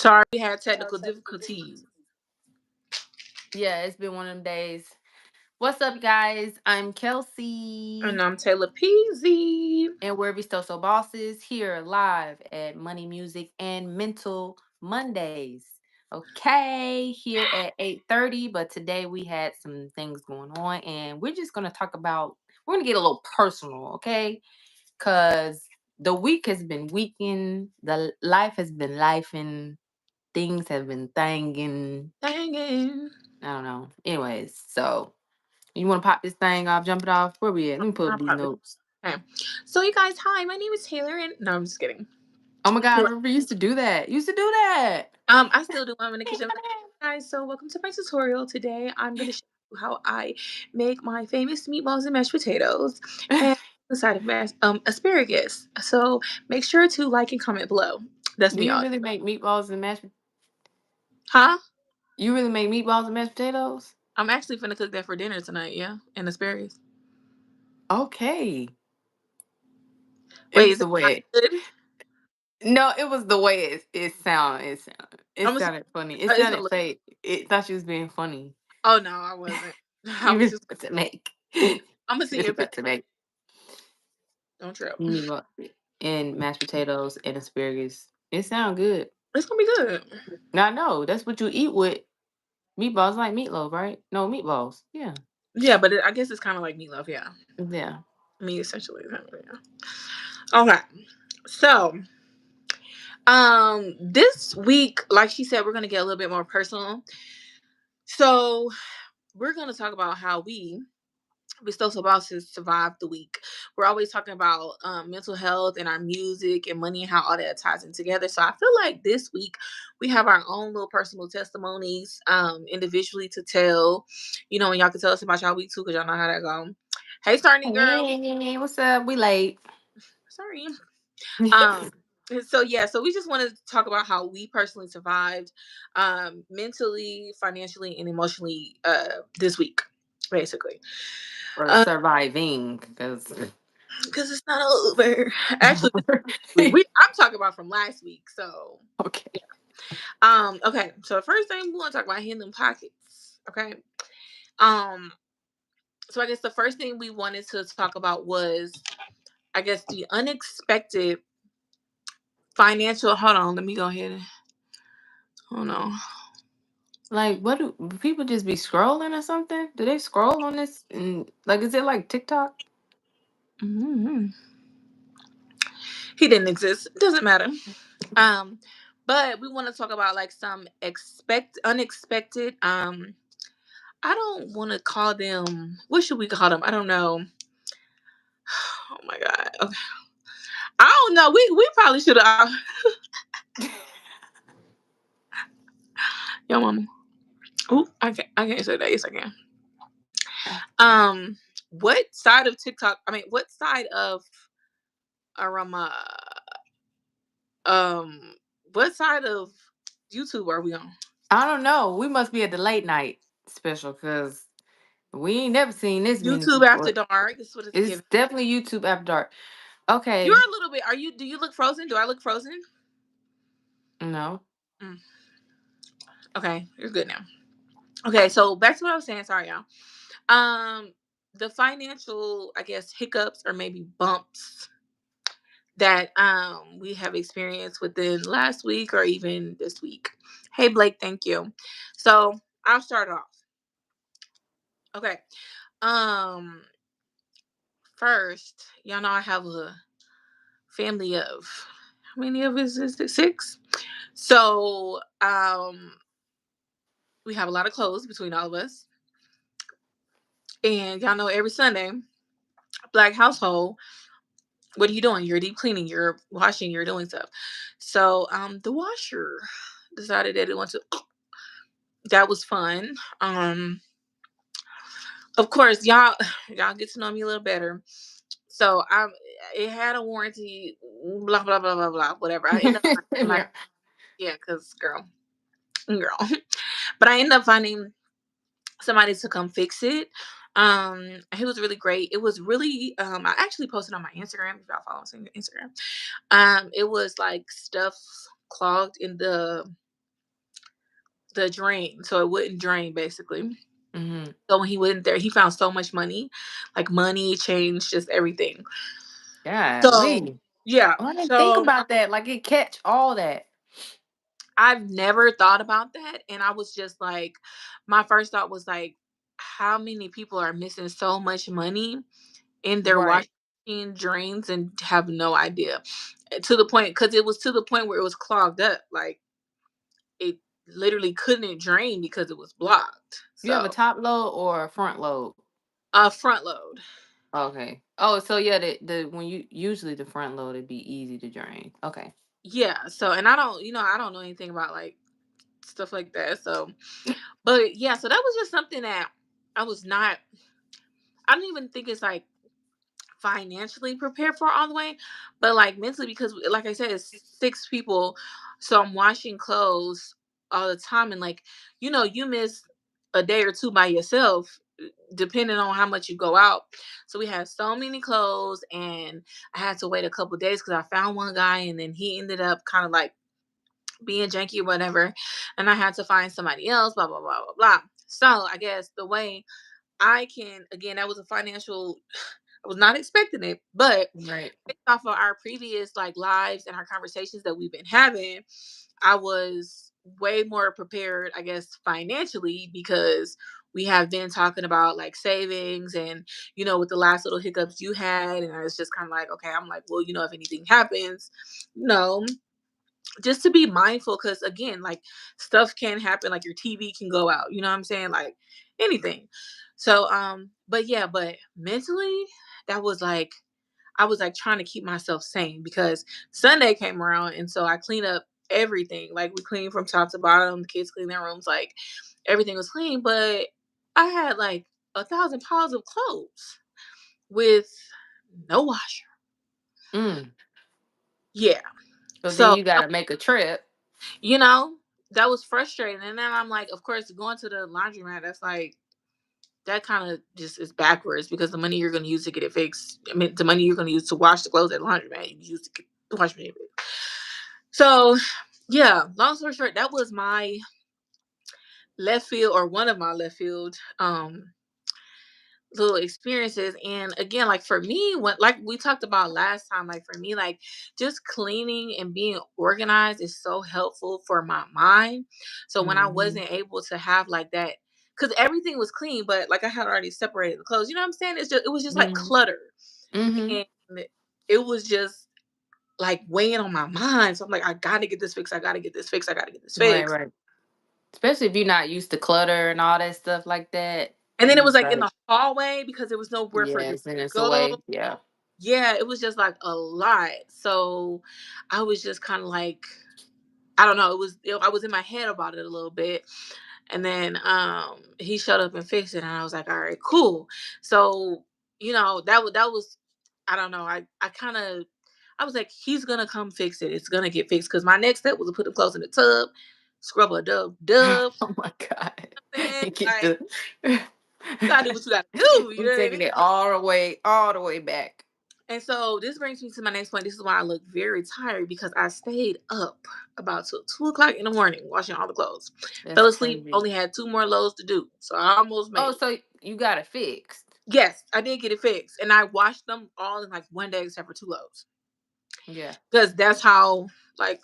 Sorry, we had technical difficulties. Yeah, it's been one of them days. What's up, guys? I'm And Kelsey, I'm Taylor Peasy. and we're Vistoso Bosses here live at Money Music and Mental Mondays. Okay, here at 8:30. But today we had some things going on, and we're just gonna talk about. We're gonna get a little personal, okay? Cause the week has been weeking, the life has been lifing, things have been thanging. Dang it. I don't know. Anyways, so you want to pop this thing off, jump it off? Where we at? Let me pull I up these probably notes. okay. So you guys, hi, my name is Taylor and no, I'm just kidding. Oh my God, I Anyway, remember you used to do that. You used to do that. I still do. I'm in the kitchen. Guys, so welcome to my tutorial. Today I'm gonna show you how I make my famous meatballs and mashed potatoes and the side of asparagus. So make sure to like and comment below. That's Do me you all. really make meatballs and mashed? Huh? You really make meatballs and mashed potatoes? I'm actually finna cook that for dinner tonight, yeah. And asparagus. Okay. It Wait, was is it the not way. good? No, it was the way it sounded. It I'm gonna see. sounded funny. It It's gonna sounded look. fake. It thought you was being funny. Oh no, I wasn't. I You was really just. about to make. I'm gonna You see really your about picture. to make Don't trip. meatball and mashed potatoes and asparagus. It sound good. It's gonna be good. Now I know that's what you eat with meatballs, like meatloaf, right? No meatballs. Yeah, Yeah, but I guess it's kind of like meatloaf. Yeah, yeah. I mean essentially. Yeah. Okay, so this week, like she said, we're gonna get a little bit more personal. So we're gonna talk about how we still about to survive the week. We're always talking about mental health and our music and money and how all that ties in together. So I feel like this week we have our own little personal testimonies individually to tell. You know, and y'all can tell us about y'all week too, because y'all know how that go. Hey, Starny girl. Hey, what's up? We late. Sorry. Um. So yeah, so we just wanted to talk about how we personally survived, mentally, financially, and emotionally, this week, basically. Or surviving, because Because it's not over. Actually, I'm talking about from last week. So okay. yeah. Okay. So the first thing we want to talk about hitting them pockets. Okay. Um. So I guess the first thing we wanted to talk about was, I guess, the unexpected financial. Hold on. Let me go ahead and. Hold on. Like, what do people just be scrolling or something? Do they scroll on this? And like, is it like TikTok? Mm-hmm. He didn't exist. Doesn't matter. Um. But we want to talk about like some unexpected. I don't want to call them. What should we call them? I don't know. Oh my god. Okay. I don't know. We probably should have. Yo, mama. Ooh, I can't say that. Yes, I can. Um, what side of TikTok? I mean, what side of Arama? Um, what side of YouTube are we on? I don't know. We must be at the late night special because we ain't never seen this many YouTube after people. dark. This is what it's It's giving. definitely YouTube after dark. You're Okay. a little bit. Are you? Do you look frozen? Do I look frozen? No. Mm, okay, you're good now. Okay, so back to what I was saying. Sorry, y'all. Um, the financial, I guess, hiccups or maybe bumps that we have experienced within last week or even this week. Hey Blake, thank you. So I'll start off. Okay. Um, first, y'all know I have a family of how many of us is it? Six. So we have a lot of clothes between all of us. And y'all know every Sunday, black household, what are you doing? You're deep cleaning, you're washing, you're doing stuff. So the washer decided that it wants to. That was fun. Of course, y'all get to know me a little better. So it had a warranty, blah blah blah blah blah, whatever. I ended up finding somebody, Yeah. yeah, cause girl, but I ended up finding somebody to come fix it. He was really great. It was really I actually posted on my Instagram if y'all follow us on Instagram. It was like stuff clogged in the the drain, so it wouldn't drain basically. Mhm. So when he went there, he found so much money, like money, change, just everything. So Golly. yeah, Oh, I didn't think so about that. Like it catch all that. I've never thought about that, and I was just like, my first thought was like, how many people are missing so much money in their Right. washing machine drains and have no idea. To the point, because it was to the point where it was clogged up, like it literally couldn't drain because it was blocked. You have a So top load or a front load? a front load. Okay. Oh, so yeah, the when you usually the front load it'd be easy to drain. Okay. Yeah. So and I don't, I don't know anything about like stuff like that. So but yeah, so that was just something that I was not I don't even think it's like financially prepared for all the way, but like mentally because like I said, it's 6 people. So I'm washing clothes all the time and like, you miss a day or two by yourself depending on how much you go out. So we had so many clothes and I had to wait a couple days because I found one guy and then he ended up kind of like being janky or whatever. And I had to find somebody else, blah, blah, blah, blah, blah. So I guess the way I can, again, that was a financial, I was not expecting it, but Right. based off of our previous like lives and our conversations that we've been having, I was way more prepared, I guess, financially because we have been talking about like savings and with the last little hiccups you had, and I was just kind of like, okay, I'm like, well, if anything happens, no, just to be mindful because again, like stuff can happen, like your TV can go out, you know what I'm saying? Like anything. So but yeah, but mentally that was like I was like trying to keep myself sane because Sunday came around and so I cleaned up everything. Like we cleaned from top to bottom, the kids cleaned their rooms, like everything was clean, but I had like 1,000 pounds of clothes with no washer. Mm. Yeah. So then So you got to make a trip. you know, that was frustrating. And then I'm like, of course, going to the laundromat, that's like, that kind of just is backwards because the money you're going to use to get it fixed, I mean, the money you're going to use to wash the clothes at the laundromat, you use to get the wash machine fixed. So, yeah, long story short, that was my left field or one of my left field little experiences. And again, like for me, when like we talked about last time, like for me, like just cleaning and being organized is so helpful for my mind. So when I Mhm. wasn't able to have like that, because everything was clean, but like I had already separated the clothes, you know what I'm saying? It was just like Mhm. clutter. Mhm. And it was just like weighing on my mind. So I'm like, I gotta get this fixed, I gotta get this fixed, I gotta get this Right, fixed. right. Especially if you're not used to clutter and all that stuff like that. And then it You was just like in like, the hallway because there was nowhere for it to yes, and it's go. away. Yeah. Yeah, it was just like a lot. So I was just kind of like, I don't know. I was in my head about it a little bit, and then he showed up and fixed it, and I was like, all right, cool. So that was I don't know. I kind of I was like, he's gonna come fix it. It's gonna get fixed because my next step was to put the clothes in the tub, scrub a dub. Oh my god. Man, You get like the you gotta do what you gotta do. You I'm know what I mean? taking it all the way back. And so this brings me to my next point. This is why I look very tired because I stayed up about till 2 o'clock in the morning washing all the clothes. That's Fell asleep, crazy. only had 2 more loads to do. So I almost made Oh, it. so you got it fixed. Yes, I did get it fixed. And I washed them all in like one day except for 2 loads. Yeah. Because that's how like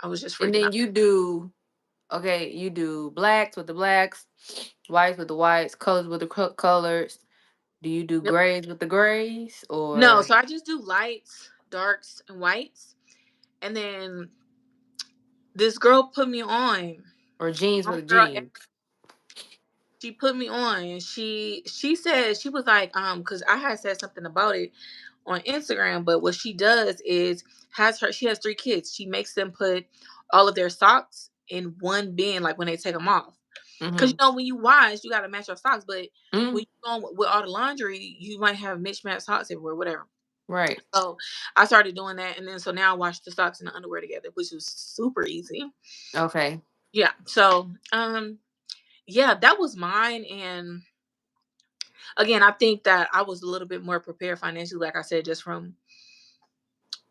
I was just And freaking then out. you do blacks with the blacks, whites with the whites, colors with the colors. Do you do Yep. grays with the grays No, or so I just do lights, darks, and whites. And then this girl put me on. jeans My with the girl jeans? she put me on and she said she was like because I had said something about it on Instagram, but what she does is she has 3 kids. She makes them put all of their socks in one bin like when they take them off. Because Mhm. when you wash, you gotta match your socks, but when Mhm. you go on with all the laundry, you might have mismatched socks everywhere, whatever. Right. So I started doing that, and then so now I wash the socks and the underwear together, which was super easy. Okay. Yeah. So yeah, that was mine. And again, I think that I was a little bit more prepared financially, like I said, just from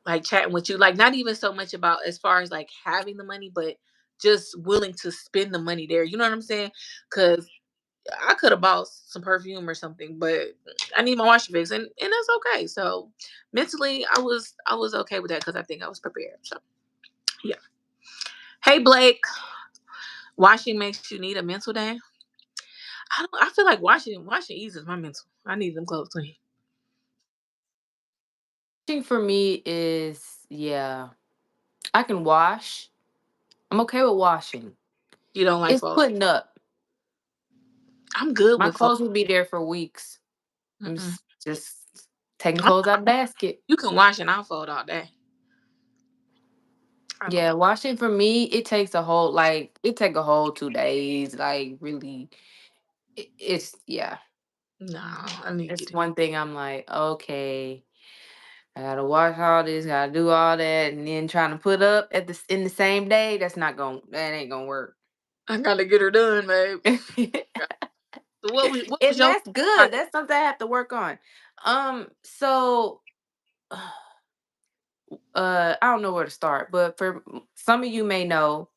like chatting with you, like not even so much about as far as like having the money, but just willing to spend the money there. You know what I'm saying? Because I could have bought some perfume or something, but I need my washing fix, and that's okay. So mentally, I was okay with that because I think I was prepared. So yeah. Hey Blake, washing makes you need a mental day. I don't. I feel like washing eases my mental. I need them clothes clean. Washing for me is, yeah, I can wash. I'm okay with washing. You don't like It's fold. putting up. I'm good My with fold. clothes will be there for weeks. I'm Mm-mm. just taking clothes out of the basket. You can wash and I'll fold all day. I don't. Yeah, washing for me, it takes a whole, like, it take a whole 2 days. Like, really, it's, yeah. No, I need to It's get it. one thing I'm like, okay, I gotta wash all this, gotta do all that, and then trying to put up at in the same day. That ain't gonna work. I gotta get her done, babe. Yeah. So what was And your that's good. tire? That's something I have to work on. So I don't know where to start, but for some of you may know,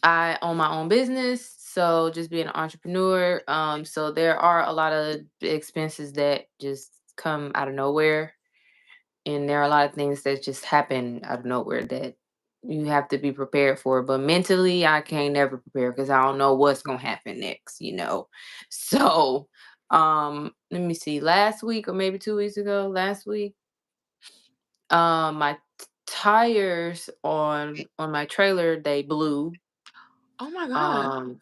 I own my own business, so just being an entrepreneur, so there are a lot of expenses that just come out of nowhere, and there are a lot of things that just happen out of nowhere that you have to be prepared for. But mentally, I can't never prepare because I don't know what's gonna happen next. So, let me see. Last week or maybe 2 weeks ago, last week, my tires on my trailer, they blew. Oh my god. Um,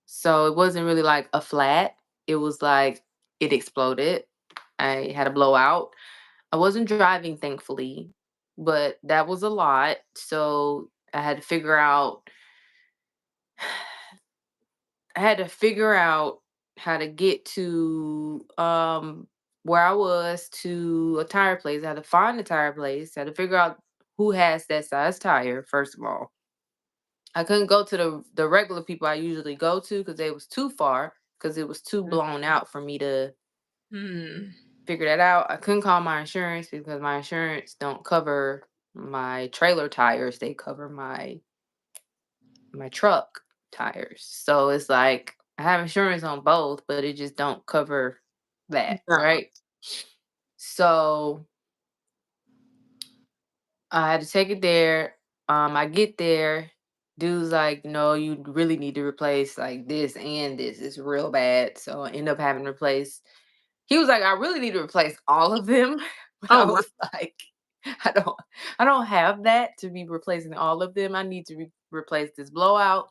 so it wasn't really like a flat. It was like it exploded. I had a blowout. I wasn't driving, thankfully, but that was a lot. So I had to figure out how to get to where I was to a tire place. I had to find the tire place. I had to figure out who has that size tire, first of all. I couldn't go to the regular people I usually go to because it was too far, because it was too blown out for me to Hmm. figure that out. I couldn't call my insurance because my insurance don't cover my trailer tires. They cover my truck tires. So it's like I have insurance on both, but it just don't cover that, No. right? So I had to take it there. I get there. Dude's like, no, you really need to replace like this and this. It's real bad. So I end up having to replace. He was like, I really need to replace all of them. But Oh I wow. was like, I don't I don't have that to be replacing all of them. I need to replace this blowout,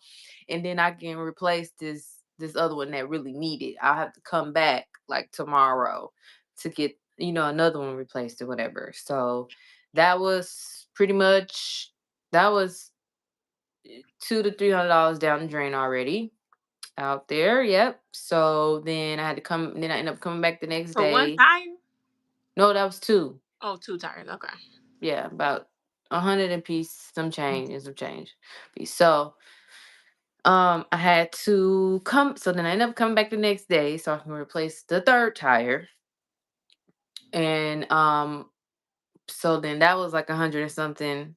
and then I can replace this other one that really need it. I'll have to come back like tomorrow to get, another one replaced or whatever. So that was pretty much, that was $200 to $300 down the drain already out there. Yep. So then I ended up coming back the next For one day. tire? No, that was two. Oh, two tires. Okay. Yeah, about 100 and piece, some change and some change. So I had to come. So then I ended up coming back the next day so I can replace the third tire. And so then that was like 100 and something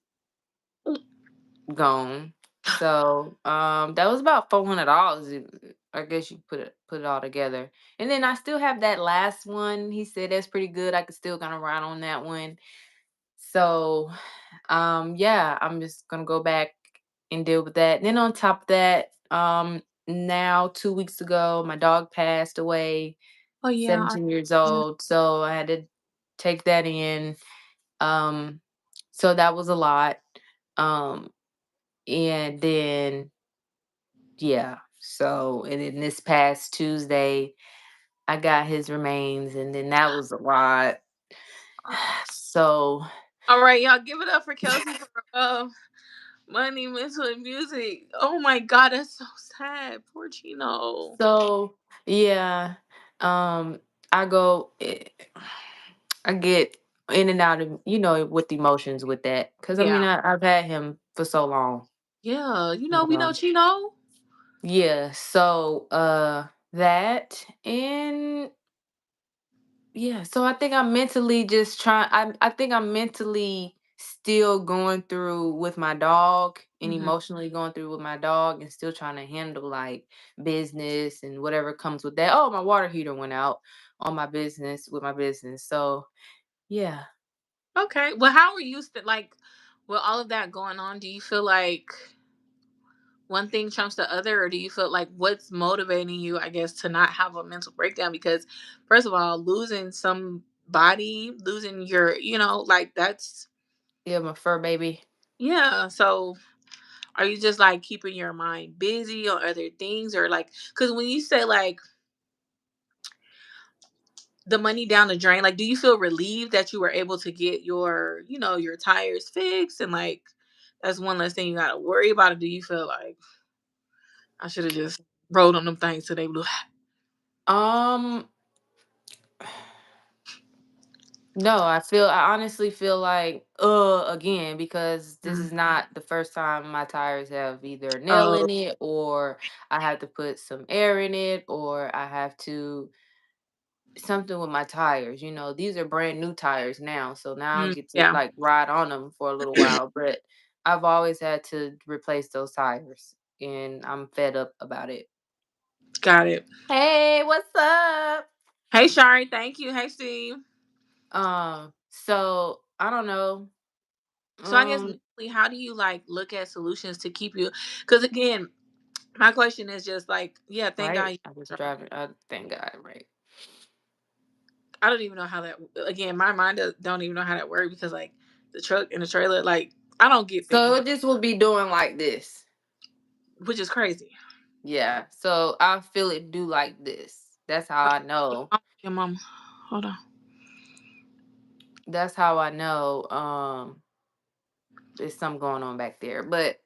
gone. So that was about $400. I guess you put it all together. And then I still have that last one. He said that's pretty good. I could still kind of ride on that one. So yeah, I'm just gonna go back and deal with that. And then on top of that, now 2 weeks ago, my dog passed away, Oh yeah. 17 years old. So I had to take that in. Um, so that was a lot. Um, and then yeah, so and then this past Tuesday, I got his remains, and then that was a lot. So All right, y'all give it up for Kelsey for money, mental, and music. Oh my god, that's so sad. Poor Chino. So yeah, I go, I get in and out of, with emotions with that, because I mean, Yeah. I've had him for so long. Yeah. We know Um, Chino. yeah, so that, and yeah, so I think I'm mentally just trying. I think I'm mentally still going through with my dog and Mhm. emotionally going through with my dog and still trying to handle like business and whatever comes with that. Oh, my water heater went out on my business with my business. So, yeah. Okay. Well, how are you like with all of that going on? Do you feel like one thing trumps the other, or do you feel like what's motivating you, I guess, to not have a mental breakdown? Because first of all, losing somebody, losing your, like that's Yeah, my fur baby. yeah. So are you just like keeping your mind busy on other things, or like, because when you say like the money down the drain, like, do you feel relieved that you were able to get your, your tires fixed, and like that's one less thing you got to worry about? Or do you feel like I should have just rode on them things till they blew? Um, no, I honestly feel like again because this Mhm. is not the first time my tires have either a nail Oh, in it or I have to put some air in it or I have to something with my tires. These are brand new tires now, so now I get to yeah. like ride on them for a little while, but I've always had to replace those tires and I'm fed up about it. Got it. Hey, what's up? Hey, Shari. Thank you. Hey, Steve. So I don't know. So I guess Um, mentally, how do you like look at solutions to keep you? Because again, my question is just like, yeah, thank God. right? I was driving. Thank God, right? I don't even know how that. Again, my mind don't even know how that works, because like the truck and the trailer, like I don't get So things, it just will be doing like this. which is crazy. Yeah. So I feel it do like this. That's how I know. Your mom. Hold on. That's how I know. There's something going on back there. But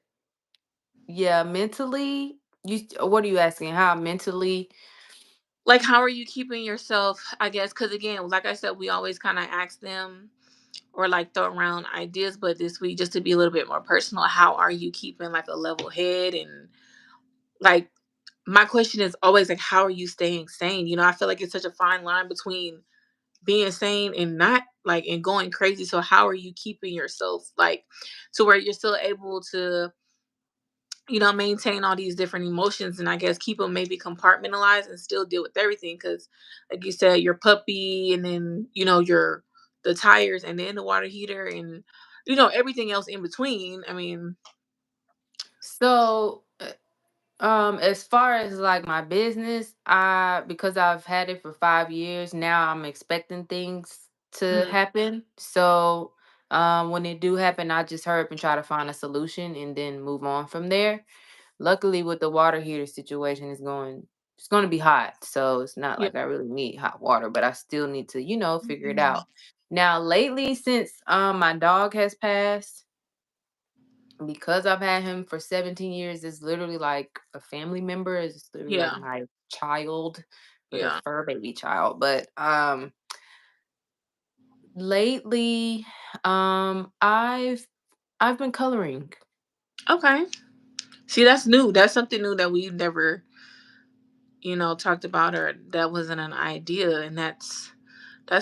yeah, mentally, what are you asking? How mentally? Like, how are you keeping yourself? I guess because again, like I said, we always kind of ask them or like throw around ideas, but this week, just to be a little bit more personal, how are you keeping like a level head, and like my question is always like, how are you staying sane? I feel like it's such a fine line between being sane and not, like, and going crazy. So how are you keeping yourself like to where you're still able to, maintain all these different emotions, and I guess keep them maybe compartmentalized and still deal with everything? Because like you said, your puppy, and then your the tires, and then the water heater, and everything else in between. I mean, So as far as like my business, I because I've had it for 5 years now, I'm expecting things to mm, happen. So when it do happen, I just hurry up and try to find a solution and then move on from there. Luckily, with the water heater situation, it's going to be hot, so it's not yeah. like I really need hot water, but I still need to figure it Mm, out. Now, lately, since my dog has passed, because I've had him for 17 years, it's literally like a family member. It's literally like yeah. my child, but a Yeah. fur baby child. But lately, I've been coloring. Okay. See, that's new. That's something new that we've never, talked about, or that wasn't an idea, and that's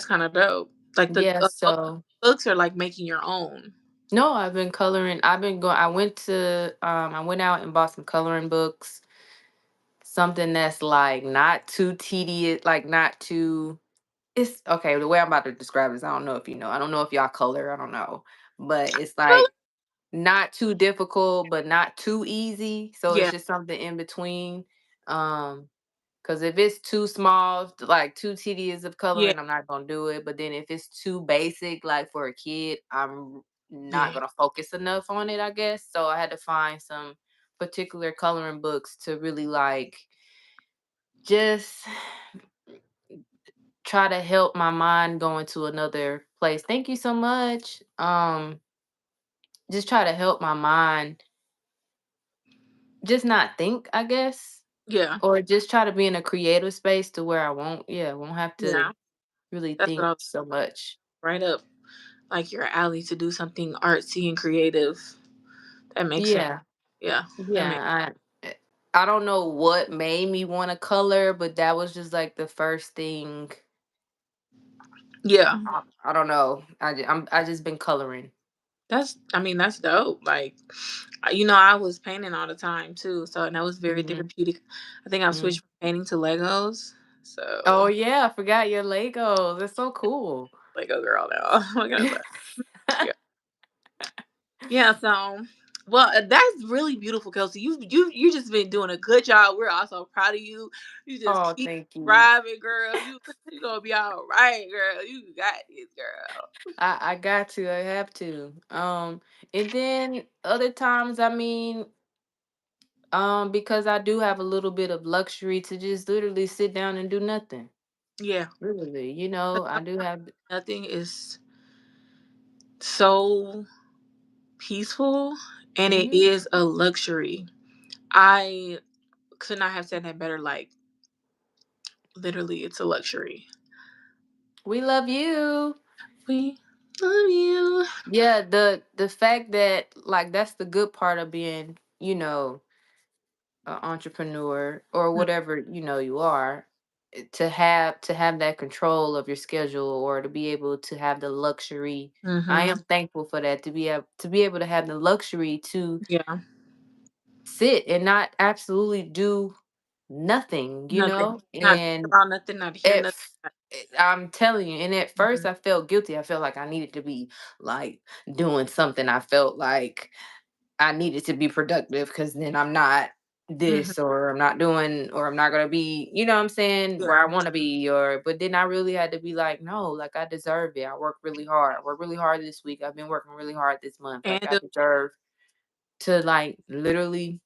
kind of dope. Like the Yeah, so books are like making your own. no, I've been coloring. I've been going. I went out and bought some coloring books. Something that's like not too tedious, like not too. It's okay. The way I'm about to describe this, I don't know if you know. I don't know if y'all color. I don't know, but it's Really? like not too difficult, but not too easy. So it's Yeah. just something in between. Um, because if it's too small, like too tedious of Yeah. coloring, I'm not gonna do it. But then if it's too basic, like for a kid, I'm not Yeah. gonna focus enough on it, I guess. So I had to find some particular coloring books to really like just try to help my mind go into another place. Thank you so much. Just try to help my mind just not think, I guess. Yeah. Or just try to be in a creative space to where won't have to Yeah. really That's what think I was so much. right up like your alley, to do something artsy and creative. That makes sense. Yeah. Yeah. That makes I don't know what made me want to color, but that was just like the first thing. yeah. I don't know. I just been coloring. I mean, that's dope. Like, I was painting all the time too, so and that was very Mhm, therapeutic. I think I've mm. switched from painting to Legos. Oh, So yeah, I forgot your Legos, that's so cool. Lego girl now. What can I say? Yeah. Yeah, so that's really beautiful, Kelsey. You just been doing a good job. We're also proud of you. You just Oh, keep thank you. thriving, girl. You gonna be all right, girl. You got this, girl. I got to, I have to. And then other times, I mean, because I do have a little bit of luxury to just literally sit down and do nothing. Yeah. Literally, I do have. Nothing is so peaceful, and it Mhm. is a luxury. I could not have said that better. Like, literally, it's a luxury. We love you. We love you. Yeah, the fact that like that's the good part of being, an entrepreneur or whatever, you are, to have that control of your schedule or to be able to have the luxury. I Mm-hmm. am thankful for that to be able to have the luxury to Yeah. sit and not absolutely do nothing, Nothing. Not think and about nothing. Not hear At nothing. f I'm telling you, and at first Mhm. I felt guilty. I felt like I needed to be, like, doing something. I felt like I needed to be productive because then I'm not Mhm. this, or I'm not doing, or I'm not gonna be, what I'm saying, where I Yeah. wanna be, or but then I really had to be like, "No, like, I deserve it. I work really hard. I work really hard this week. I've been working really hard this month. Like, And I deserve to, like, literally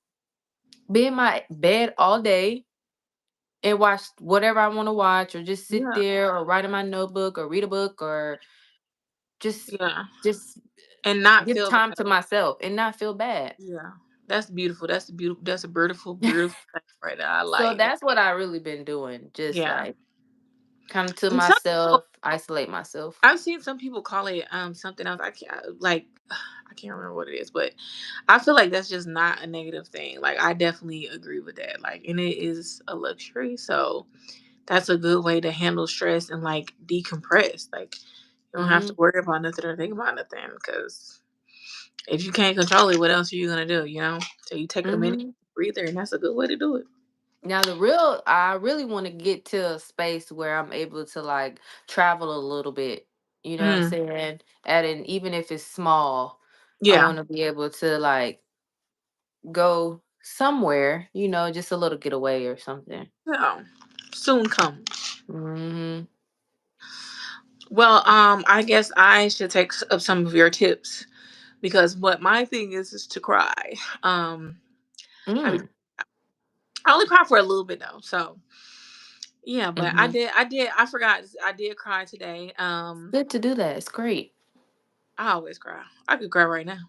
be in my bed all day and watch whatever I wanna watch or just sit yeah. there or write in my notebook or read a book or just Yeah. just And not give feel time bad. to myself and not feel bad. Yeah. That's beautiful. That's beautiful. That's a beautiful, beautiful thing right there. I So like that. that's what I really been doing, just, Yeah. like, come to And some myself, people, isolate myself. I've seen some people call it something else. I can't like I can't remember what it is, but I feel like that's just not a negative thing. Like, I definitely agree with that. Like, and it is a luxury. So that's a good way to handle stress and like decompress. Like, you don't have to Mhm, worry about nothing or think about nothing because if you can't control it, what else are you gonna do? So you take a minute mhm. breather, and that's a good way to do it. Now I really wanna get to a space where I'm able to, like, travel a little bit, you know what I'm Mm, saying? And even if it's small, I yeah, wanna be able to, like, go somewhere, just a little getaway or something. yeah. Soon come. Mhm. Well, I guess I should take up some of your tips because what my thing is to cry. Um, I mean, Mm. I only cry for a little bit though, so yeah. But Mhm. I forgot. I did cry today. Good to do that. It's great. I always cry. I could cry right now.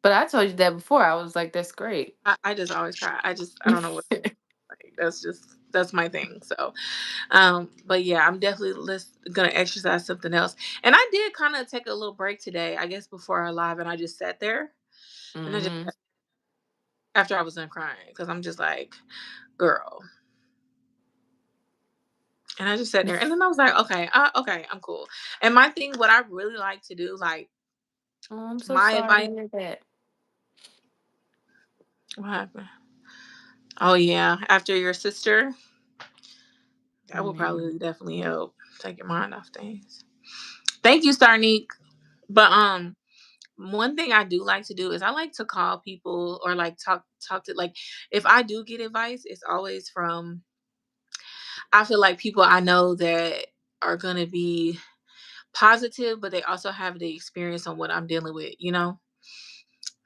But I told you that before. I was like, "That's great." I just always cry. I don't know what. Like, that's my thing. So, but yeah, I'm definitely gonna exercise something else. And I did kind of take a little break today, I guess before our live, and I just sat there and I just Mhm. after I was done crying because I'm just like, girl, and I just sat there, and then I was like, okay, okay, I'm cool. And my thing, what I really like to do, like Oh, I'm so my sorry to advice, hear that. what happened? Oh yeah, after your sister, that will Mhm. probably definitely help take your mind off things. Thank you, Starnique. But one thing I do like to do is I like to call people or like talk to like if I do get advice, it's always from I feel like people I know that are gonna be positive, but they also have the experience on what I'm dealing with.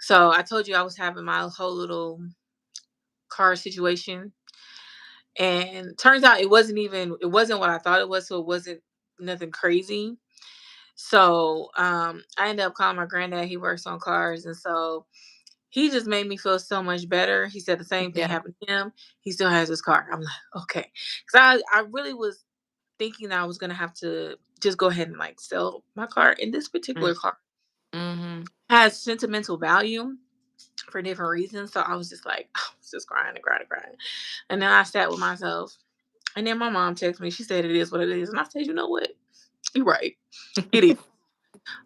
So I told you I was having my whole little car situation, and turns out it wasn't what I thought it was, so it wasn't nothing crazy. So I ended up calling my granddad. He works on cars, and so he just made me feel so much better. He said the same thing Yeah. happened to him. He still has his car. I'm like, okay. Because I really was thinking that I was going to have to just go ahead and like sell my car. And this Mm. particular car Mhm. has sentimental value for different reasons. So I was just like, I was just crying and crying and crying. And then I sat with myself. And then my mom texted me. She said it is what it is. And I said, you know what? You're right. It is.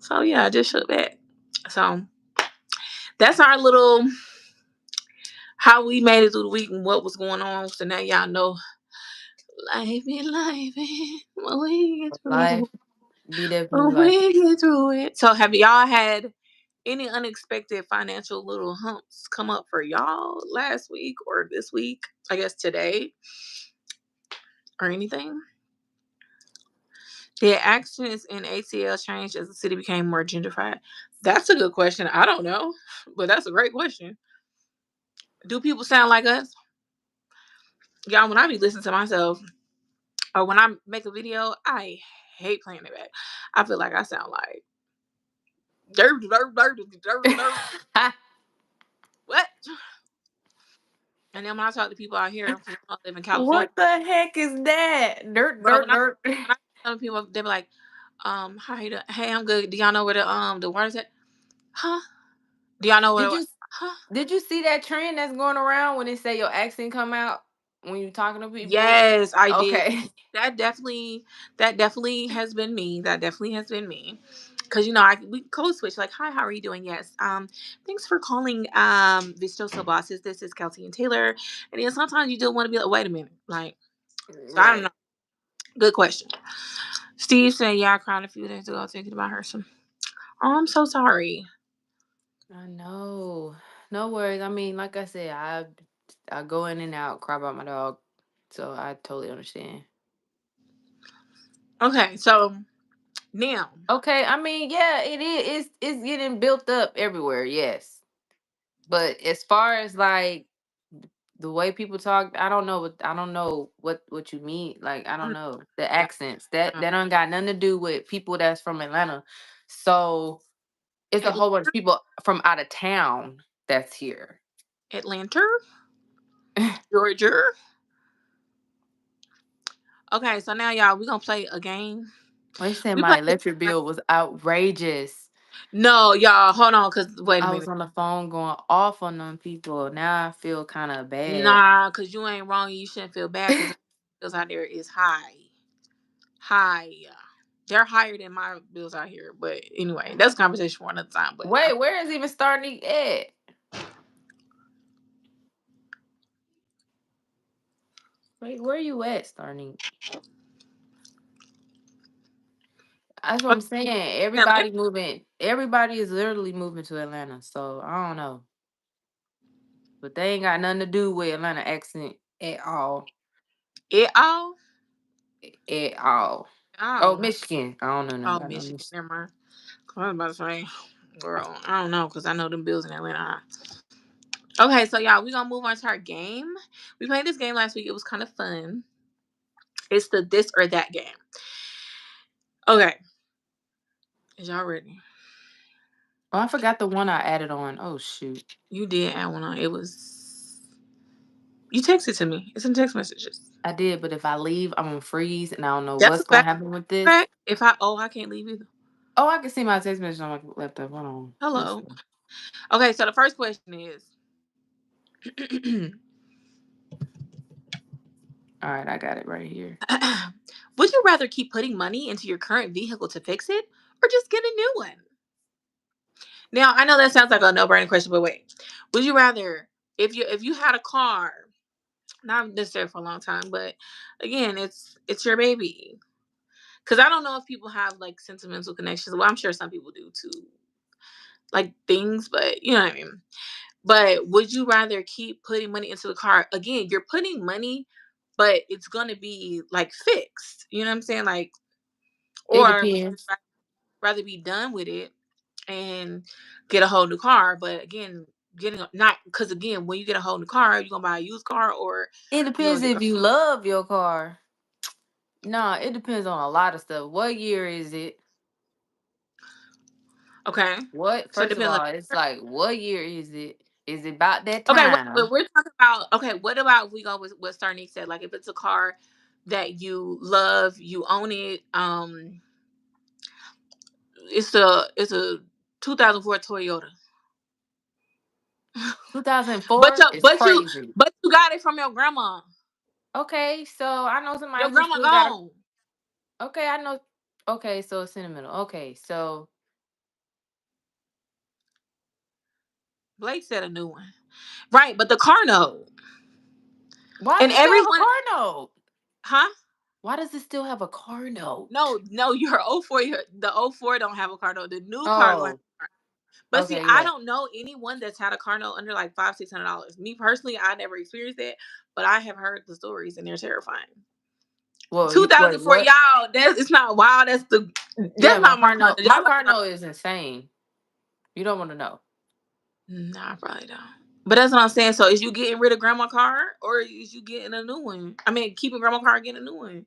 So yeah, I just shook that. So that's our little how we made it through the week and what was going on. So now y'all know life be life, but we get through. Life be definitely But like. we get through it. So have y'all had any unexpected financial little humps come up for y'all last week or this week? I guess today or anything? Did accidents in ATL change as the city became more gentrified? That's a good question. I don't know, but that's a great question. Do people sound like us? Y'all, when I be listening to myself or when I make a video, I hate playing it back. I feel like I sound like dirt, dirt, dirt, dirt, dirt. What? And then when I talk to people out here, 'cause I live in California, What the heck is that? Dirt, bro, dirt, dirt. when I tell people, they be like, hi, hey, I'm good. Do y'all know where the water's at? Huh? Do y'all know where Did the you huh? did you see that trend that's going around when they say your accent come out when you talking to people? Yes, I did. Okay. That definitely, that definitely has been me. That definitely has been me. Cause I we code switch like, hi, how are you doing? Yes. Thanks for calling Vistoso Bosses. This is Kelsey and Taylor. And then sometimes you do want to be like, wait a minute. Like, so I don't Right. know. Good question. Steve said, yeah, I cried a few days ago thinking about her. So, oh, I'm so sorry. I know. No worries. I mean, like I said, I go in and out, cry about my dog. So I totally understand. Okay, so now Okay, I mean, yeah, it is. It's getting built up everywhere, yes. But as far as like the way people talk, I don't know what you mean. Like I don't I'm know the yeah, accents that uh, that don't got nothing to do with people that's from Atlanta. So it's a whole bunch of people from out of town that's here. Atlanta, Georgia. Okay, so now y'all, we gonna play a game. They said We my play this. electric bill was outrageous. No, y'all, hold on, cause wait a I was minute. on the phone going off on them people. Now I feel kind of bad. Nah, cause you ain't wrong. You shouldn't feel bad, cause bills out there is high, high. They're higher than my bills out here. But anyway, that's a conversation for another time. But Wait, where is even starting at? Wait, where you at, starting? That's what I'm saying. Atlanta, Everybody moving. Everybody is literally moving to Atlanta. So I don't know, but they ain't got nothing to do with Atlanta accent at all. it all, At all. I Oh, don't know. Michigan. I don't know nothing Oh, about no Michigan, Michigan. never mind. I was about to say, girl, I don't know, cause I know them bills in Atlanta high. Okay, so y'all, we gonna move on to our game. We played this game last week. It was kind of fun. It's the this or that game. Okay, is y'all ready? Oh, I forgot the one I added on. Oh shoot. You did add one on. It was you texted to me. It's in text messages. I did, but if I leave, I'm gonna freeze and I don't know That's a what's gonna fact. happen with this. Fact. If I can't leave either. Oh, I can see my text message on my laptop. Hold on. Let's Hello. see. Okay, so the first question is All right, I got it right here. would you rather keep putting money into your current vehicle to fix it or just get a new one? Now I know that sounds like a no-brainer question, but wait. Would you rather if you had a car, not necessarily for a long time, but again, it's your baby. Cause I don't know if people have like sentimental connections. Well, I'm sure some people do too, like things, but you know what I mean. But would you rather keep putting money into the car? Again, you're putting money, but it's gonna be like fixed. You know what I'm saying? Like, It or would you depends. rather be done with it and get a whole new car? But again, not because again, when you get a whole new car, you gonna buy a used car or It you gonna depends get if you love your car. Nah, it depends on a lot of stuff. What year is it? okay. What? So it First of depends on. all, it's like what year is it? Is it about that Okay, wait, but time? we're talking about okay. What about if we go with what Starnick said? Like if it's a car that you love, you own it. It's a 2004 Toyota, but 2004 you is but you crazy. but you got it from your grandma. Okay, so I know Your somebody who grandma still got a. gone. Okay, I know. Okay, so it's sentimental. Okay, so Blake said a new one. Right, but the car note. Why And does it still have a everyone, car note? huh? Why does it still have a car note? No, your oh 04, the oh 04 don't have a car note. The new car going. Oh, But see, okay, I yeah. don't know anyone that's had a car note under like $500-$600. Me personally, I never experienced it, but I have heard the stories and they're terrifying. Well, you wait, 2004, what? y'all. That's it's not wild. Yeah, That's not my car. Y'all my like car my. note is insane. You don't want to know. Nah, I probably don't. But that's what I'm saying. So is you getting rid of grandma car or is you getting a new one? I mean, keeping grandma car and getting a new one.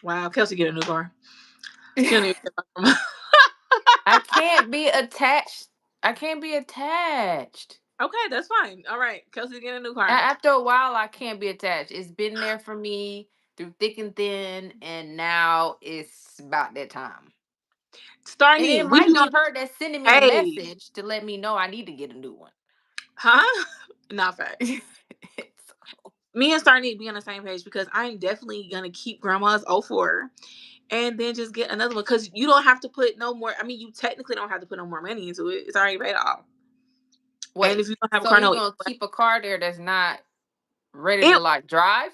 Wow, Kelsey get a new car. She don't even care about grandma. I can't be attached. I can't be attached. Okay, that's fine. All right, Kelsey getting a new car. After a while, I can't be attached. It's been there for me through thick and thin, and now it's about that time. And it Starney, we might be on. be her that's sending me the Hey, message to let me know I need to get a new one. huh? Not facts. So, Me and Star need to be on the same page because I'm definitely gonna keep grandma's oh 04 and then just get another one because you don't have to put no more. I mean, you technically don't have to put no more money into it. It's already paid off. And wait, if you don't have a so car you note, gonna keep a car there that's not ready to it. like drive?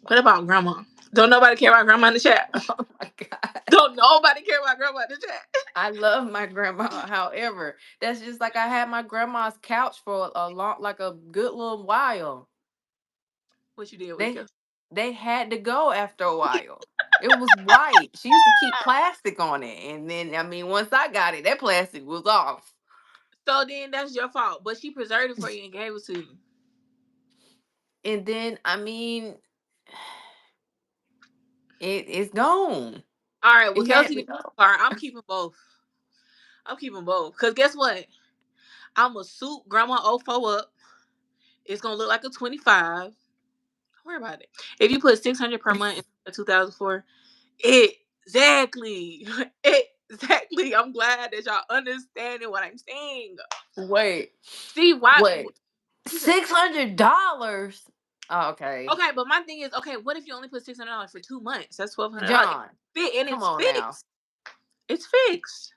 What about grandma? Don't nobody care about grandma in the chat. Oh my god. Don't nobody care about grandma in the chat. I love my grandma. However, that's just like I had my grandma's couch for a long, like a good little while. What you did with They it? they had to go after a while. It was white. She used to keep plastic on it, and then I mean, once I got it, that plastic was off. So then that's your fault. But she preserved it for you and gave it to you. And then I mean, it's gone. All right. Well, It Kelsey had to get go. a car. I'm keeping both. I'm keeping both. Cause guess what? I'm gonna suit grandma oh 04 up. It's gonna look like a 25. Don't worry about it. If you put 600 per month in 2004, exactly, exactly. I'm glad that y'all understanding what I'm saying. Wait, See why? wait. She said, $600. Oh, okay, okay, but my thing is, okay, what if you only put $600 for 2 months? That's $1,200. John, Fit and come it's on now. fixed. It's fixed.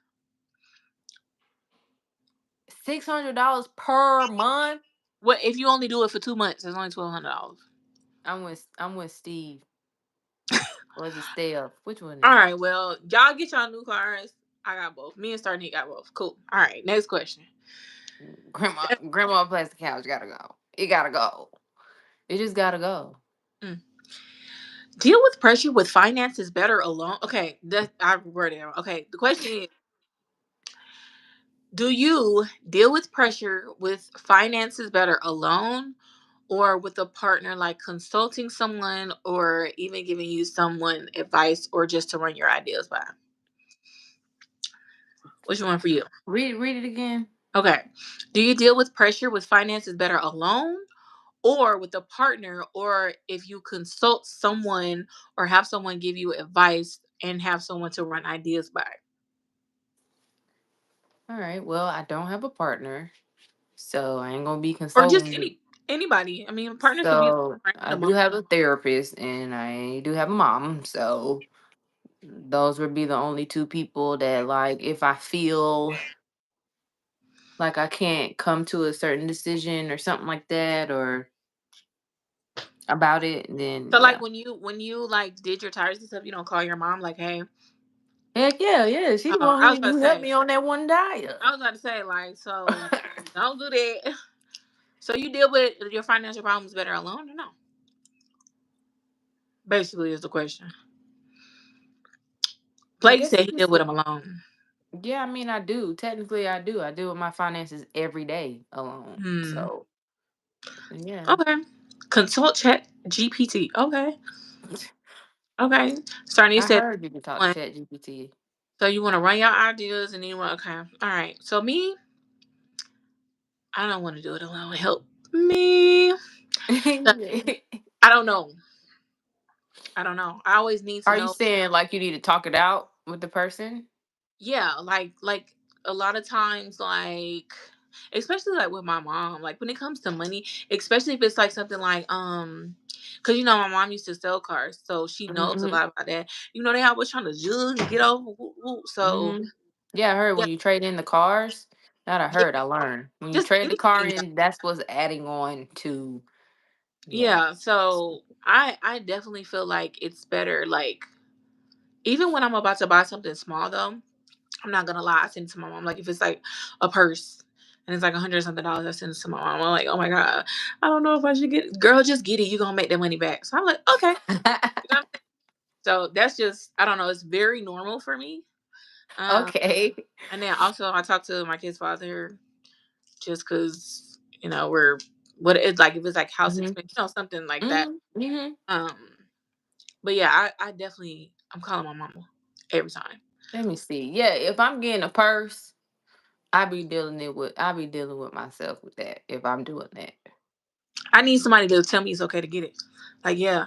$600 per month. What if you only do it for 2 months? It's only $1,200. I'm with Steve. Or is it Steph? Which one All is it? right, well, y'all get y'all new cars. I got both. Me and Starney got both. Cool. All right, next question. Grandma plastic couch gotta go. It gotta go. It just gotta go. Mm. Deal with pressure with finances better alone. Okay, that I wrote it down. Okay, the question is, do you deal with pressure with finances better alone or with a partner, like consulting someone or even giving you someone advice or just to run your ideas by? Which one for you? Read it again. Okay. Do you deal with pressure with finances better alone or with a partner, or if you consult someone or have someone give you advice and have someone to run ideas by? All right. Well, I don't have a partner, so I ain't gonna be Or just consulting. anybody. I mean, partners could be So I do random. have a therapist, and I do have a mom. So those would be the only two people that, like, if I feel like I can't come to a certain decision or something like that, or about it, then So like yeah. when you like did your tires and stuff, you don't call your mom like, hey, Heck yeah, yeah. She the oh, one I was about who to helped say, me on that one diet. like, so don't do that. So you deal with your financial problems better alone or no? Basically is the question. I Blake guess said he deal it's with them alone. yeah, I mean I do. Technically I do. I deal with my finances every day alone. Hmm. So yeah. Okay. Consult chat GPT. Okay. Okay. Starting you I said heard you can talk to one. Chat GPT. So you want to run your ideas and then you want, okay. All right. So me, I don't want to do it alone. Help me. I don't know. I don't know. I always need to Are you know. saying like you need to talk it out with the person? Yeah, like a lot of times, like. especially like with my mom. Like when it comes to money, especially if it's like something like because you know my mom used to sell cars, so she knows a Mhm, lot about that. You know they always trying to jug and get over. Woo, woo. So mhm. Yeah, I heard yeah, when you trade in the cars, not I yeah, heard, I learned. When you just trade the car anything. in, that's what's adding on to yeah. Yeah, so I definitely feel like it's better. Like even when I'm about to buy something small though, I'm not gonna lie, I send it to my mom. Like if it's like a purse and it's like $100 something, I send it to my mom. I'm like, oh my god, I don't know if I should get it. Girl, just get it. You gonna make that money back. So I'm like, okay. You know what I'm saying? So that's just I don't know. It's very normal for me. Um, Okay. and then also I talk to my kid's father just because we're what it's like if it's like house Mhm, expense, something like that. mhm, mhm. Um, but yeah, I definitely I'm calling my mama every time. Let me see. Yeah, if I'm getting a purse, I be dealing with myself with that if I'm doing that. I need somebody to tell me it's okay to get it. Like, yeah,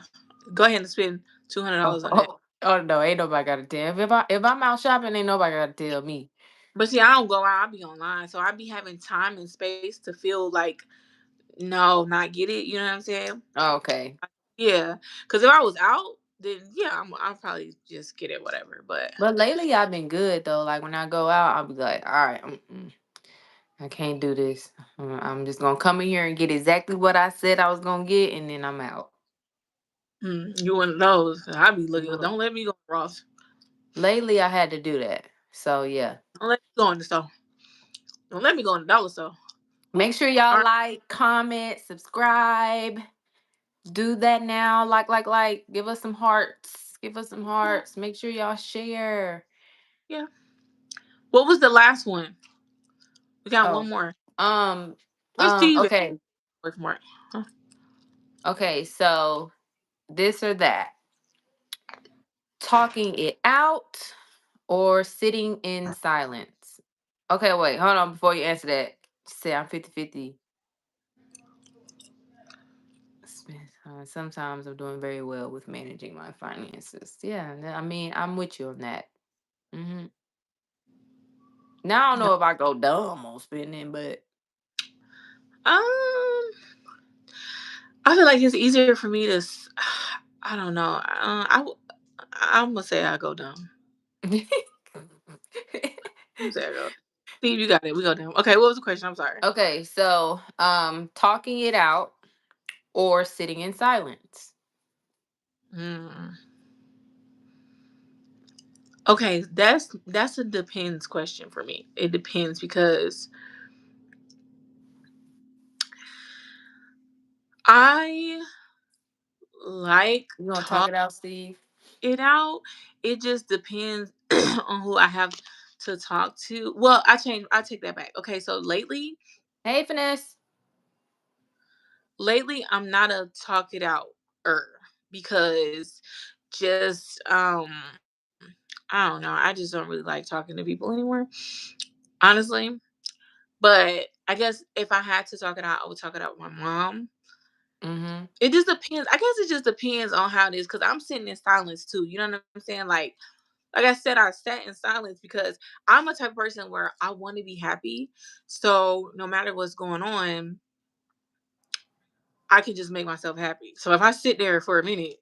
go ahead and spend Oh, $200 on that. oh, oh no, ain't nobody gotta tell. If I'm out shopping, ain't nobody gotta tell me. But see, I don't go out. I be online, so I be having time and space to feel like no, not get it. You know what I'm saying? Okay. Yeah, because if I was out, then yeah, I'll probably just get it, whatever. But But lately I've been good though. Like when I go out, I'll be like, all right, I can't do this. I'm just gonna come in here and get exactly what I said I was gonna get, and then I'm out. you one of those. I be looking. Mhm. Don't let me go Ross. Lately I had to do that. So yeah. Don't let me go in the store. Don't let me go in the dollar store. Make sure All y'all right. like, comment, subscribe. Do that now. Like. Give us some hearts. Give us some Yeah, hearts. Make sure y'all share. yeah. What was the last one? We got Oh, one more. um, Which TV okay. worth more? Huh? Okay, so this or that. Talking it out or sitting in silence. Okay, wait, hold on before you answer that. Say I'm 50-50. Sometimes I'm doing very well with managing my finances. Yeah, I mean, I'm with you on that. hmm Now I don't Yeah. know if I go dumb on spending, but Um, I feel like it's easier for me to. I don't know. I'm gonna say I go dumb. I'm gonna say I go. Steve, you got it. We go dumb. Okay, what was the question? I'm sorry. okay, so talking it out or sitting in silence. Mm. Okay, that's a depends question for me. It depends because I like You gonna talk talk it out, Steve? it out. It just depends on who I have to talk to. Well, I take that back. Okay, so Hey, finesse. lately I'm not a talk it out because just I don't know. I just don't really like talking to people anymore, honestly. But I guess if I had to talk it out, I would talk it out with my mom. Mm-hmm. It just depends. I guess it just depends on how it is because I'm sitting in silence too. You know what I'm saying? Like I said, I sat in silence because I'm a type of person where I want to be happy. So no matter what's going on, I can just make myself happy. So if I sit there for a minute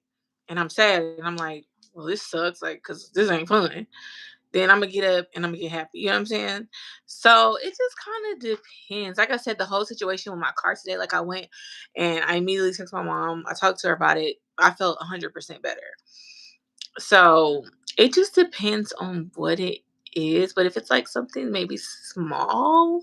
and I'm sad and I'm like, well, this sucks, like, cause this ain't fun. Then I'm gonna get up and I'm gonna get happy. You know what I'm saying? So it just kind of depends. Like I said, the whole situation with my car today, like I went and I immediately texted my mom. I talked to her about it. I felt 100% better. So it just depends on what it is. But if it's like something maybe small,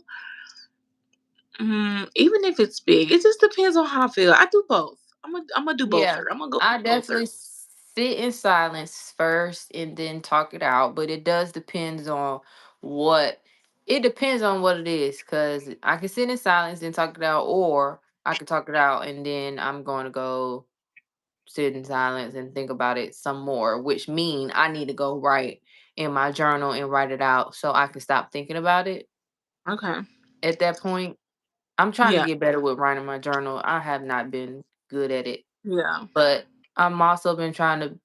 even if it's big, it just depends on how I feel. I do both. I'm gonna do both Yeah, first. I'm gonna go I both first. definitely sit in silence first and then talk it out. But it does depends on what it depends on what it is. Cause I can sit in silence and talk it out, or I can talk it out and then I'm going to go sit in silence and think about it some more, which mean I need to go write in my journal and write it out so I can stop thinking about it Okay. at that point. I'm trying to Yeah. get better with writing my journal. I have not been good at it, Yeah. but I'm also been trying to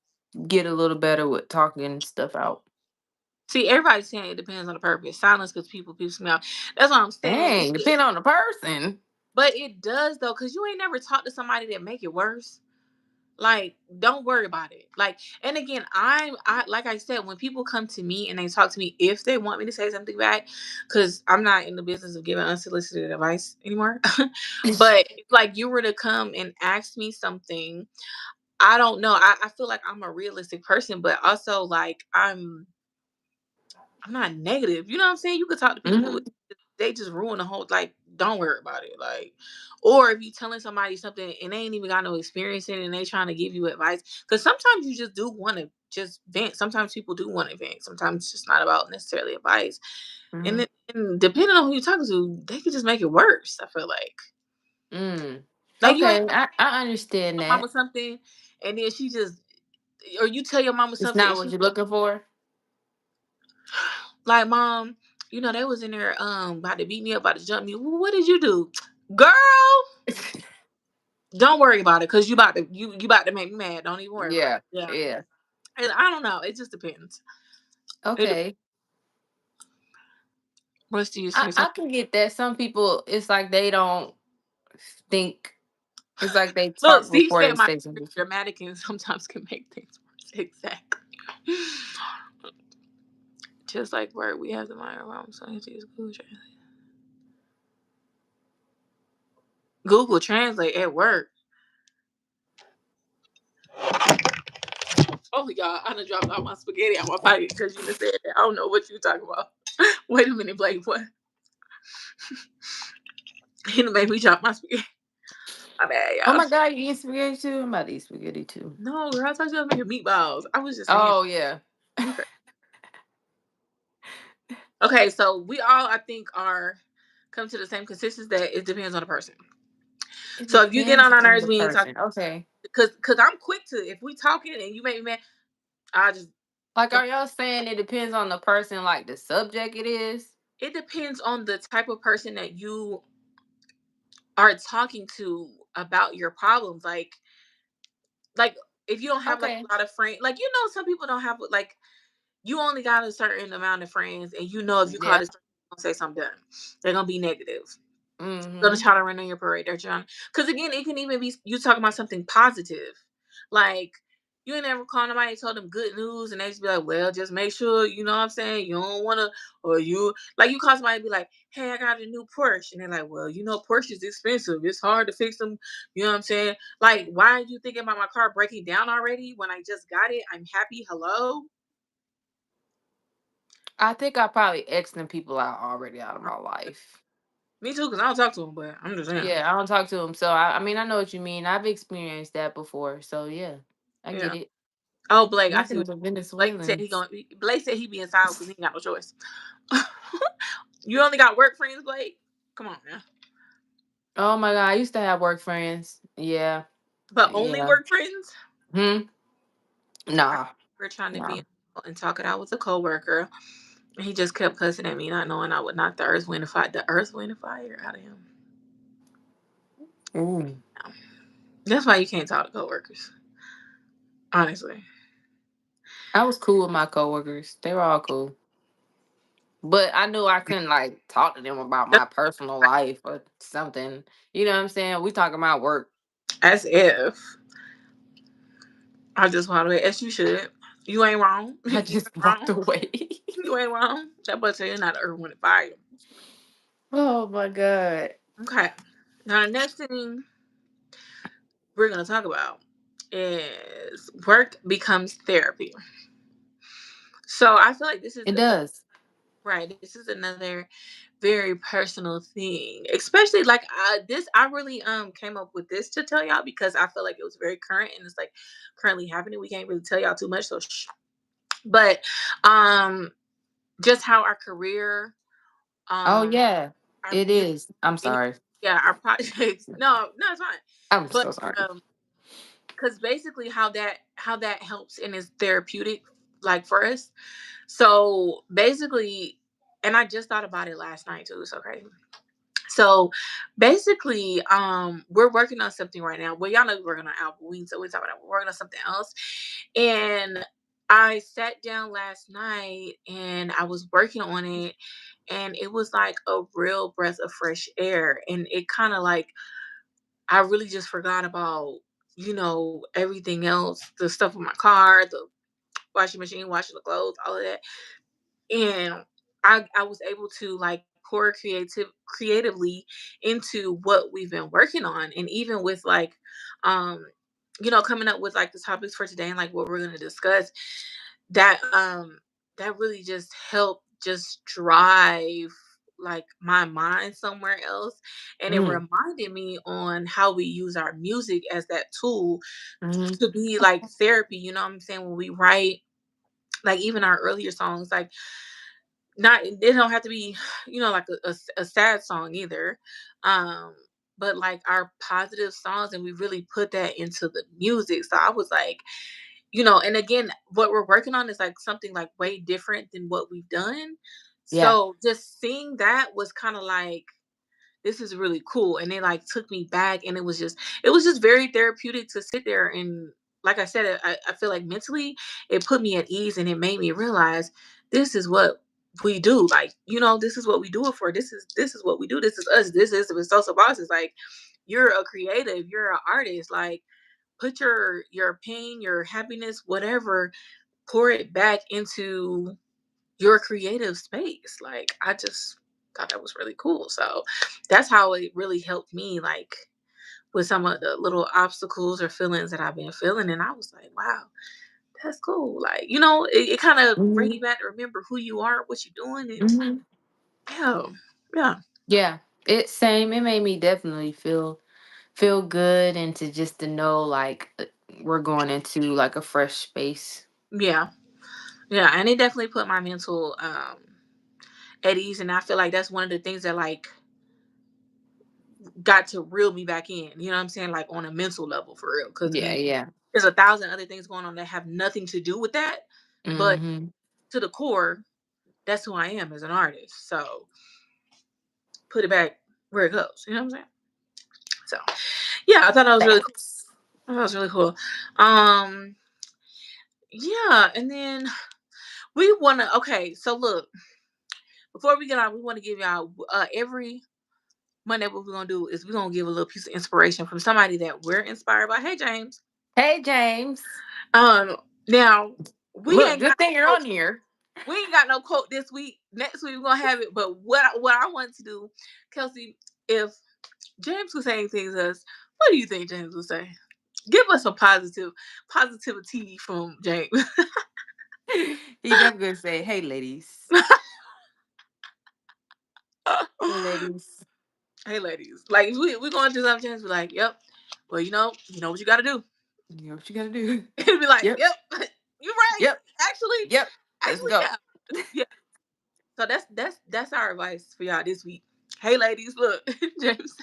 get a little better with talking stuff out. See, everybody's saying it depends on the purpose. Silence because people piss me off. That's what I'm saying. Dang, depend on the person. But it does though, cause you ain't never talked to somebody that make it worse. Like, don't worry about it. Like, and again, I like I said, when people come to me and they talk to me, if they want me to say something back, because I'm not in the business of giving unsolicited advice anymore. But if, like, you were to come and ask me something, I don't know. I feel like I'm a realistic person, but also like I'm not negative. You know what I'm saying? You could talk to people, Mhm. they just ruin the whole, like, don't worry about it. Like, or if you telling somebody something and they ain't even got no experience in it and they trying to give you advice. Cause sometimes you just do want to just vent. Sometimes people do want to vent. Sometimes it's just not about necessarily advice. And Mhm. then and depending on who you're talking to, they could just make it worse. I feel Mm. like you ain't Okay, I understand tell your that. mama something and then she just, or you tell your mama It's something not and what she you're looking for. like, mom, they was in there about to beat me up, about to jump me. Well, what did you do? Girl, don't worry about it, cause you about to make me mad. Don't even worry about it. Yeah, Yeah. yeah. And I don't know. It just depends. It Okay. What do you I say I something? can get that. Some people, it's like they don't think. It's like they Look, talk Steve before said they my say something. dramatic and sometimes can make things worse. Exactly. Just like word, we have the minor wrong, so you use Google Translate. Google Translate at work. Oh, y'all, I done dropped all my spaghetti out my pocket because you just said that. I don't know what you talking about. Wait a minute, Blake. What? He done made me drop my spaghetti. My bad, Oh y'all. my god, you eat spaghetti too? I'm about to eat spaghetti too. No, girl, I thought you was making meatballs. I was just saying. Oh yeah. Okay. Okay, so we all, I think, are come to the same consensus that it depends on the person. It So if you get depends on our on nerves, the we ain't talking, person. Okay. because I'm quick to, if we talking and you make me mad, I just Like, go. are y'all saying it depends on the person, like the subject it is? It depends on the type of person that you are talking to about your problems. Like if you don't have like Okay. a lot of friends, like, some people don't have, like, you only got a certain amount of friends, and if you call Yeah. this person, gonna say something, they're gonna be negative. Gonna Mm-hmm. try to run on your parade. They're trying, because again, it can even be you talking about something positive, like you ain't never called nobody and told them good news, and they just be like, well, just make sure, you know what I'm saying, you don't want to, or you, like, you call somebody and be like, hey, I got a new Porsche, and they're like, well, Porsche is expensive, it's hard to fix them, you know what I'm saying, like, why are you thinking about my car breaking down already when I just got it? I'm happy. Hello. I think I probably Xed them people out already out of my life. Me too, because I don't talk to them, but I'm just saying. Yeah, I don't talk to them. So I mean, I know what you mean. I've experienced that before. So yeah, I get Yeah. it. Oh, Blake, I see Nothing what but Blake said. Venezuelans. Blake said he be in silence because he ain't got no choice. You only got work friends, Blake? Come on now. Oh my god, I used to have work friends. Yeah, But only yeah. work friends? Hmm. Nah, We're trying to be nah. and talk it out with a coworker. He just kept cussing at me, not knowing I would knock the earth, wind, and fire out of him. Ooh. That's why you can't talk to coworkers. Honestly. I was cool with my coworkers. They were all cool. But I knew I couldn't like talk to them about That's my personal life or something. You know what I'm saying? We talking about work. as if I just want to, as you should. You ain't wrong. I You just ain't walked wrong. away. You ain't wrong. That boy said you're not the earth, wind, and fire. Oh my god. Okay. Now the next thing we're gonna talk about is work becomes therapy. So I feel like this is It another, does. right. This is another very personal thing, especially like I really came up with this to tell y'all because I feel like it was very current and it's like currently happening. We can't really tell y'all too much, so but um just how our career, Oh um yeah. our It music, is. I'm any, sorry. yeah, our projects. No, it's fine. I'm But so sorry. because basically how that helps and is therapeutic, like, for us. So basically, and I just thought about it last night too. It's so crazy. So basically, we're working on something right now. Well, y'all know we're working on an album. We talk about it. We're working on something else, and I sat down last night and I was working on it, and it was like a real breath of fresh air. And it kind of like, I really just forgot about, everything else, the stuff in my car, the washing machine, washing the clothes, all of that. And I was able to like pour creatively into what we've been working on, and even with like, um coming up with like the topics for today and like what we're going to discuss, that that really just helped just drive like my mind somewhere else. And it Mm, reminded me on how we use our music as that tool mhm, to be like therapy, you know what I'm saying, when we write, like even our earlier songs, like not, it don't have to be, like a sad song either. um but like our positive songs, and we really put that into the music. So I was like, and again, what we're working on is like something like way different than what we've done. yeah. So just seeing that was kind of like, this is really cool. And it like took me back, and it was just very therapeutic to sit there. And like I said, I feel like mentally it put me at ease, and it made me realize this is what we do. Like, this is what we do it for. This is what we do. This is us. This is the social bosses. Like, you're a creative, you're an artist. Like, put your pain, your happiness, whatever, pour it back into your creative space. Like, I just thought that was really cool. So that's how it really helped me, like with some of the little obstacles or feelings that I've been feeling. And I was like, wow, that's cool. Like, it kind of bring Mhm, you back to remember who you are, what you're doing. And mhm. yeah, yeah, Yeah, it same. It made me definitely feel good, and to just to know like we're going into like a fresh space. yeah, yeah. And it definitely put my mental at ease. And I feel like that's one of the things that like got to reel me back in. You know what I'm saying? Like on a mental level, for real. Because Yeah, again, yeah. there's a thousand other things going on that have nothing to do with that. But Mhm. to the core, that's who I am as an artist. So put it back where it goes. You know what I'm saying? So yeah, I thought that was really cool. Facts. I thought that was really cool. Um, yeah, and then we wanna, okay, so look, before we get on, we want to give y'all every Monday, what we're gonna do is we're gonna give a little piece of inspiration from somebody that we're inspired by. Hey James. Hey, James. Um, now we Look, ain't got good thing you're no on here. we ain't got no quote this week. Next week we're gonna have it. But what I want to do, Kelsey, if James was saying things to us, what do you think James would say? Give us some positivity from James. He definitely gonna say, "Hey, ladies. Hey, ladies. Hey ladies, like if we going through something, James be like, yep. Well, you know what you got to do. You know what you gotta do." He'd be like, Yep. yep, you're right. Yep. Actually, Yep. Let's actually, go. yeah, yeah. So that's our advice for y'all this week. Hey ladies, look, James,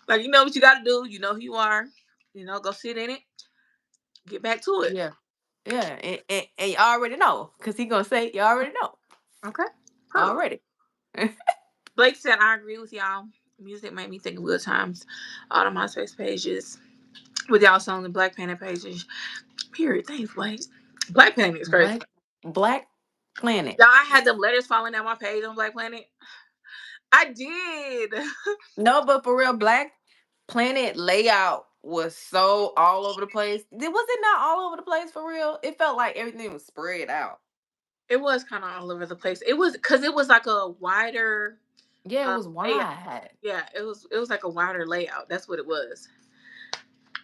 like you know what you got to do. You know who you are. Go sit in it. Get back to it. Yeah. Yeah. And you already know, because he gonna say you already know. Okay, cool. Already. Blake said, I agree with y'all. Music made me think of good times. All the MySpace pages with y'all songs and Black Planet pages. Period. Thanks, Blake. Black Planet is crazy. Black Planet. Y'all, I had them letters falling down my page on Black Planet. I did. No, but for real, Black Planet layout was so all over the place. Was it not all over the place for real? It felt like everything was spread out. It was kind of all over the place. It was because it was like a wider Yeah, it was layout. wide. Yeah, it was like a wider layout. That's what it was.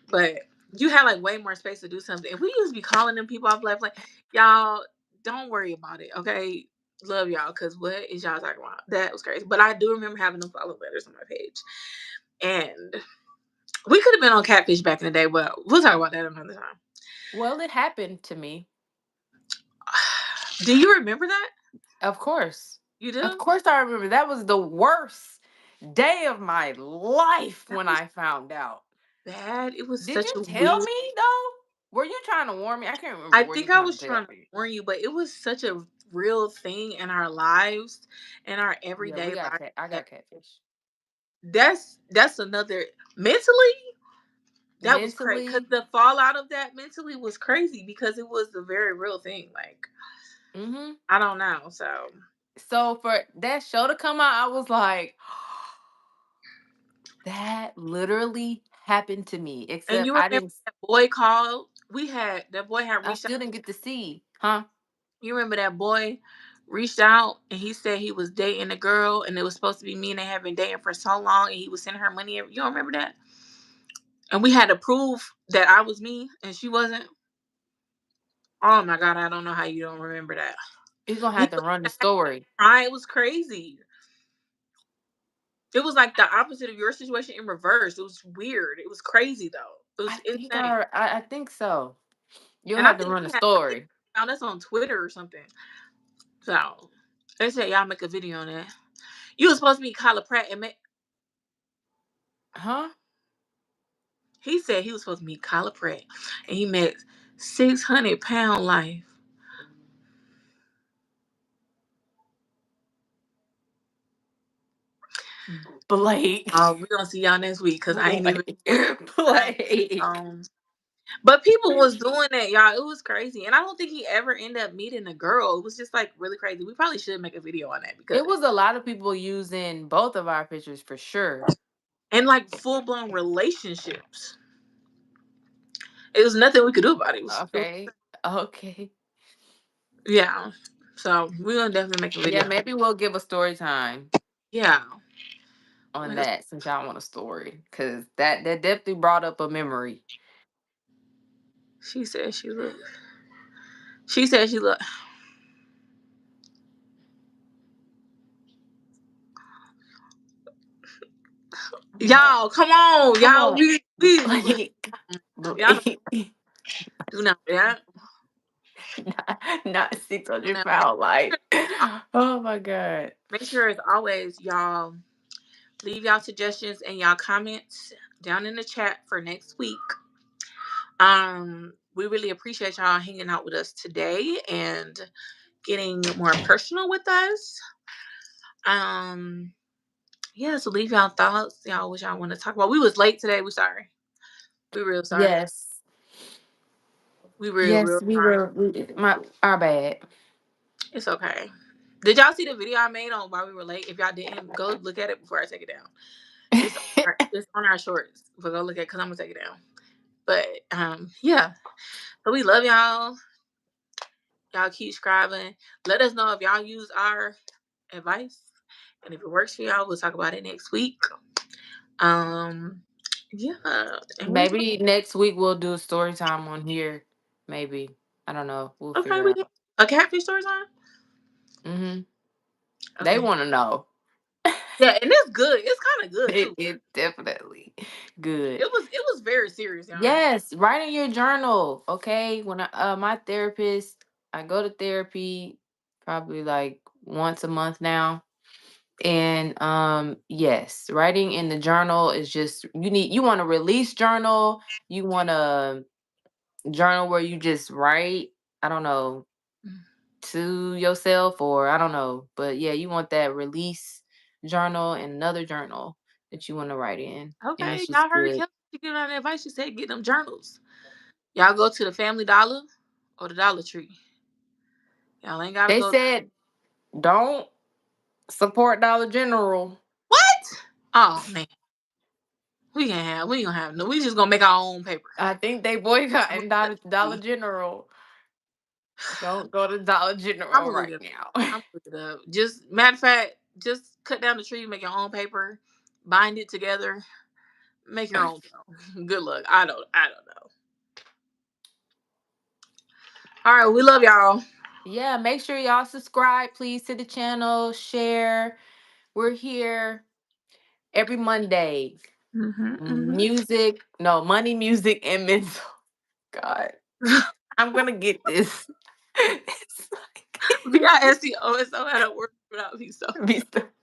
But you had like way more space to do something. If we used to be calling them people off Black Planet, y'all don't worry about it. Okay, love y'all because what is y'all talking about? That was crazy. But I do remember having them follow letters on my page, and we could have been on Catfish back in the day, but we'll talk about that another time. Well, it happened to me. Do you remember that? Of course. You Of do? course I remember. That was the worst day of my life That when was I found out. bad. It was Did such you a tell weird. me though? Were you trying to warn me? I can't remember. I Were you think I trying was to tell trying to me? warn you, but it was such a real thing in our lives, in our Yeah, we everyday got life. cat. I That got catfish. that's another mentally. That was crazy because mentally. the fallout of that mentally was crazy because it was a very real thing. Like, Hmm. I don't know. So, So for that show to come out, I was like, that literally happened to me. and Except you I remember didn't. that boy called? We had that boy had I reached out. still didn't get to see, huh? You remember that boy reached out and he said he was dating a girl and it was supposed to be me and they had been dating for so long and he was sending her money. You don't remember that? And we had to prove that I was me and she wasn't. Oh my god, I don't know how you don't remember that. You're gonna He have to was run the story. crying. It was crazy. It was like the opposite of your situation in reverse. It was weird. It was crazy though. It was insane. I think so. You'll And I have to think run the I think story. I found us on Twitter or something. So they said y'all make a video on that. You was supposed to meet Kyla Pratt and Huh? he said he was supposed to meet Kyla Pratt and he met 600 pound life. Blake. We're gonna see y'all next week because I ain't even Blake. I ain't Blake. um but people was doing that, y'all. It was crazy. And I don't think he ever ended up meeting a girl. It was just like really crazy. We probably should make a video on that because It was a lot of people using both of our pictures for sure. and like full blown relationships. It was nothing we could do about it. It was Okay. Okay. yeah. So we're gonna definitely make a Yeah, video. maybe we'll give a story time Yeah. on Make a, that since y'all want a story. Cause that definitely brought up a memory. she said she looked. She said she looked. No. Y'all, come on, Come y'all. on. We Blake. y'all don't Blake. do not that. Not six Do hundred not pound life. Oh my god. make sure as always, y'all leave y'all suggestions and y'all comments down in the chat for next week. We really appreciate y'all hanging out with us today and getting more personal with us. Um, yeah, so leave y'all thoughts, y'all what y'all want to talk about. We was late today. We sorry. We real sorry. Yes. We real Yes, sorry. my our bad. It's okay. Did y'all see the video I made on why we were late? If y'all didn't, go look at it before I take it down. It's on our shorts, but go look at it because I'm gonna take it down. But yeah. But we love y'all. Y'all keep scribing. Let us know if y'all use our advice. And if it works for y'all, we'll talk about it next week. Um, yeah. And we Maybe next week we'll do a story time on here. Maybe. I don't know. We'll okay, figure we it can out. a catfish story time? They Okay. want to know. Yeah, and it's good. It's kind of good It, too. it definitely good. It was very serious, y'all. Yes, write in your journal. Okay. When my therapist, I go to therapy probably like once a month now. And yes, writing in the journal is just you want a release journal, you want a journal where you just write, I don't know, to yourself or I don't know, but yeah, you want that release journal and another journal that you want to write in, and Okay, it's just y'all heard good. Kelly. She giving out advice. She said get them journals. Y'all go to the Family Dollar or the Dollar Tree. Y'all ain't gotta They go. said don't support Dollar General. What? Oh man, we gonna have no. We just gonna make our own paper. I think they boycotting Dollar General. Don't go to Dollar I'm General gonna look right it up. now. I'm gonna look it up. Just matter of fact, just cut down the tree, make your own paper, bind it together, make your own dough. Good luck. I don't know. All right, we love y'all. Yeah, make sure y'all subscribe, please, to the channel, share. We're here every Monday. Mm-hmm, Music, no, money, music, and mental. God, I'm gonna get this. It's Vistoso. How to work without Vistoso. like